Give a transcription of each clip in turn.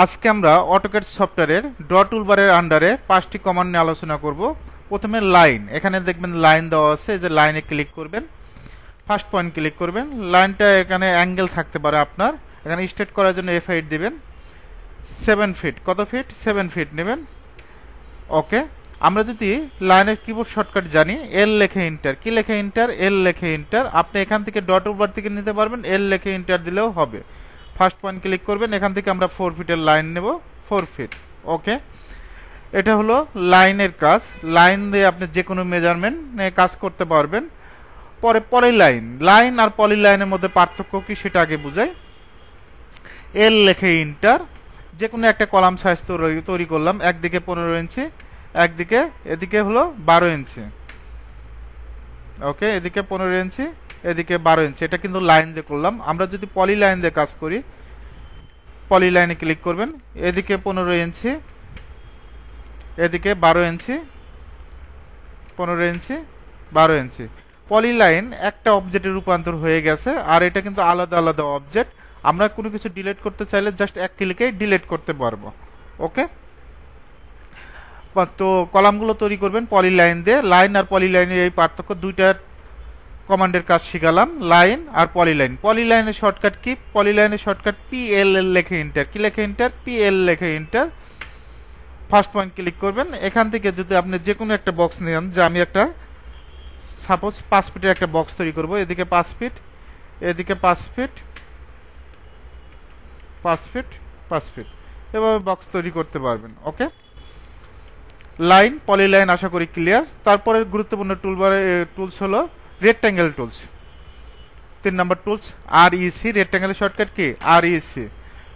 আজকে আমরা অটোক্যাড সফটওয়্যারের ড্র টুলবারের আন্ডারে 5টি কমান্ড নিয়ে আলোচনা করব। প্রথমে লাইন, এখানে দেখবেন লাইন দেওয়া আছে, যে লাইনে ক্লিক করবেন, ফার্স্ট পয়েন্ট ক্লিক করবেন। লাইনটা এখানে অ্যাঙ্গেল থাকতে পারে আপনার, এখানে স্ট্রেট করার জন্য F8 দিবেন। 7 ফিট, কত ফিট? 7 ফিট নেবেন। ওকে, আমরা যদি লাইনের কিবোর্ড শর্টকাট জানি, এল লেখে ইন্টার। কি লেখে ইন্টার? এল লেখে ইন্টার। আপনি এখান থেকে ডট টুলবার থেকে নিতে পারবেন, এল লেখে ইন্টার দিলেও হবে। ফার্স্ট পয়েন্ট ক্লিক করবেন, এখান থেকে আমরা 4 ফিটের লাইন নেব, 4 ফিট। ওকে, এটা হলো লাইনের কাজ। লাইন দিয়ে আপনি যে কোনো মেজারমেন্ট নিয়ে কাজ করতে পারবেন। পরে পলিলাইন, লাইন আর পলিলাইনের মধ্যে পার্থক্য কি সেটা আগে বুঝাই। এল লেখে ইন্টার, যে কোনো একটা কলাম সাইজ তৈরি করলাম, একদিকে 15 ইঞ্চি, একদিকে এদিকে হলো 12 ইঞ্চি। ওকে, এদিকে 15 ইঞ্চি, এদিকে 12 ইঞ্চি। এটা কিন্তু লাইন দিয়ে করলাম। আমরা যদি পলিলাইন দিয়ে কাজ করি, পলিলাইনে ক্লিক করবেন, এদিকে 15 ইঞ্চি, এদিকে 12 ইঞ্চি, 15 ইঞ্চি, 12 ইঞ্চি। পলিলাইন একটা অবজেক্টে রূপান্তর হয়ে গেছে, আর এটা কিন্তু আলাদা আলাদা অবজেক্ট। আমরা কোনো কিছু ডিলিট করতে চাইলে জাস্ট এক ক্লিকেই ডিলিট করতে পারবো। ওকে, তো কলামগুলো তৈরি করবেন পলিলাইন দিয়ে। লাইন আর পলিলাইনের এই পার্থক্য, দুইটা কমান্ডের কাজ শিখালাম, লাইন আর polyline. পলিলাইনের shortcut key? পলিলাইনের shortcut PL লেখে ইন্টার। কি লেখে ইন্টার? PL লেখে ইন্টার। ফার্স্ট পয়েন্ট ক্লিক করবেন, এখান থেকে যদি আপনি যে কোনো একটা বক্স নেন, যে আমি একটা সাপোজ 5 ফিটের একটা বক্স তৈরি করব, এদিকে 5 ফিট, এদিকে 5 ফিট, 5 ফিট, 5 ফিট, এভাবে বক্স তৈরি করতে পারবেন। ওকে, লাইন পলিলাইন আশা করি ক্লিয়ার। তারপরে গুরুত্বপূর্ণ টুলস হলো রেক্ট্যাঙ্গেল টুলস। 3 নম্বর tools REC। রেক্ট্যাঙ্গেলের shortcut key? REC।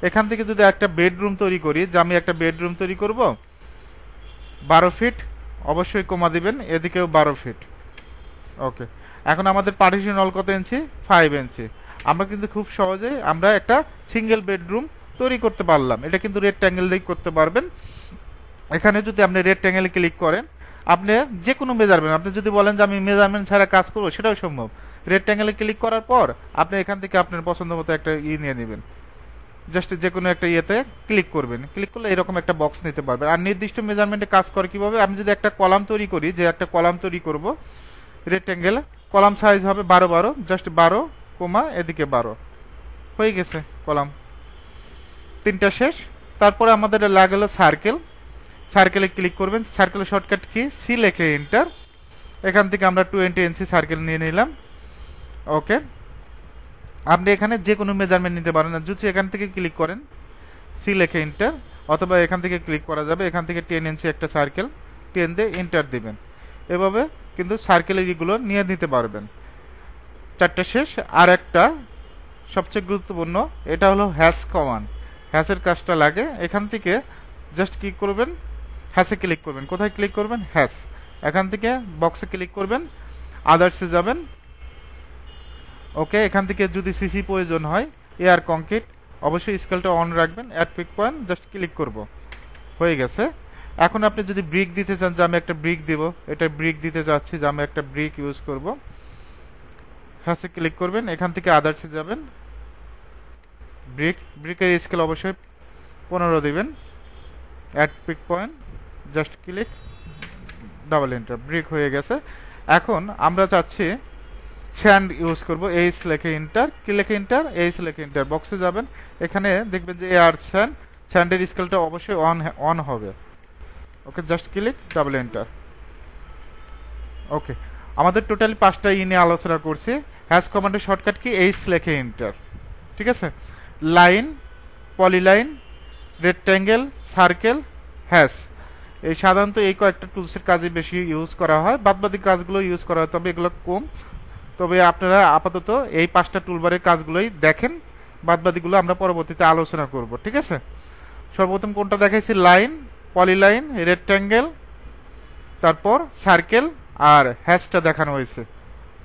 এখান থেকে যদি একটা বেডরুম তৈরি করি, যে আমি একটা বেডরুম তৈরি করব, 12 ফিট, অবশ্যই কমা দিবেন, এদিকেও 12 ফিট। ওকে, এখন আমাদের পার্টিশন হল কত ইঞ্চি? 5 ইঞ্চি। আমরা কিন্তু খুব সহজেই আমরা একটা সিঙ্গেল বেডরুম তৈরি করতে পারলাম। এটা কিন্তু রেক্ট্যাঙ্গেল দিয়ে করতে পারবেন। এখানে যদি আপনি রেক্ট্যাঙ্গেলে ক্লিক করেন, আপনি যে কোনো মেজারমেন্ট, আপনি যদি বলেন যে আমি মেজারমেন্ট ছাড়া কাজ করবো, সেটাও সম্ভব। রেক্ট্যাঙ্গেলে ক্লিক করার পর আপনি এখান থেকে আপনার পছন্দ মতো একটা নিয়ে নেবেন, জাস্ট যে কোনো একটা ইয়েতে ক্লিক করবেন। ক্লিক করলে এরকম একটা বক্স নিতে পারবেন। আর নির্দিষ্ট মেজারমেন্টে কাজ করে কিভাবে? আমি যদি একটা কলাম তৈরি করি, যে একটা কলাম তৈরি করব রেক্ট্যাঙ্গেলে, কলাম সাইজ হবে 12 12, জাস্ট 12 কমা এদিকে 12, হয়ে গেছে কলাম। 3টা শেষ। তারপরে আমাদের লাগলো সার্কেল। সার্কেলে ক্লিক করবেন, সার্কেলের শর্টকাট কি? C লেখে এন্টার। এখান থেকে আমরা 20 ইঞ্চি সার্কেল নিয়ে নিলাম। ওকে, আপনি এখানে যে কোনো মেজারমেন্ট নিতে পারেন। যদি এখান থেকে ক্লিক করেন, C লেখে এন্টার, অথবা এখান থেকে ক্লিক করা যাবে, এখান থেকে 10 ইঞ্চি একটা সার্কেল, 10 দিয়ে এন্টার দিবেন। এভাবে কিন্তু সার্কেলের এগুলো নিয়ে নিতে পারবেন। 4টা শেষ। আর একটা সবচেয়ে গুরুত্বপূর্ণ, এটা হলো হ্যাশ কমান্ড। হ্যাশের কাজটা লাগে। এখান থেকে জাস্ট কি করবেন? হ্যাশে ক্লিক করবেন। কোথায় ক্লিক করবেন? হ্যাশ। এখান থেকে বক্সে ক্লিক করবেন, আদার্সে যাবেন। ওকে, এখান থেকে যদি সিসি প্রয়োজন হয়, এয়ার কংক্রিট, অবশ্যই স্কেলটা অন রাখবেন। Add pick point, just click করব, হয়ে গেছে। এখন আপনি যদি ব্রিক দিতে চান, যে আমি একটা ব্রিক দিব, এটা ব্রিক দিতে চাচ্ছি, যে আমি একটা ব্রিক ইউজ করব, হ্যাশে ক্লিক করবেন, এখান থেকে আদার্সে যাবেন, ব্রিকের স্কেল অবশ্যই 15 দিবেন। Add pick point, just click, double enter, brick হয়ে গেছে। এখন আমরা চাচ্ছি স্যান্ড ইউজ করব, এইচ লেখে ইন্টার। কি লেখে ইন্টার? এইচ লেখে ইন্টার। বক্সে যাবেন, এখানে দেখবেন যে এয়ার স্যান্ড, স্যান্ডের স্কেলটা অবশ্যই অন হবে। ওকে, জাস্ট ক্লিক, ডাবল এন্টার। ওকে, আমাদের টোটালি 5টা নিয়ে আলোচনা করছি। হ্যাশ কমান্ডের শর্টকাট কি? এইচ লেখে ইন্টার। ঠিক আছে, line, polyline, rectangle, circle, hash. এই সাধারণত এই কয়েকটা টুলসের কাজে বেশি ইউজ করা হয়, বাদবাকি কাজগুলো ইউজ করা হয়, তবে এগুলো কম। তবে আপনারা আপাতত এই 5টা টুলবারের কাজগুলোই দেখেন, বাদবাকিগুলো আমরা পরবর্তীতে আলোচনা করব। ঠিক আছে, সর্বপ্রথম কোনটা দেখাইছি? লাইন, পলিলাইন, রেক্ট্যাঙ্গেল, তারপর সার্কেল আর হ্যাশটা দেখানো হয়েছে।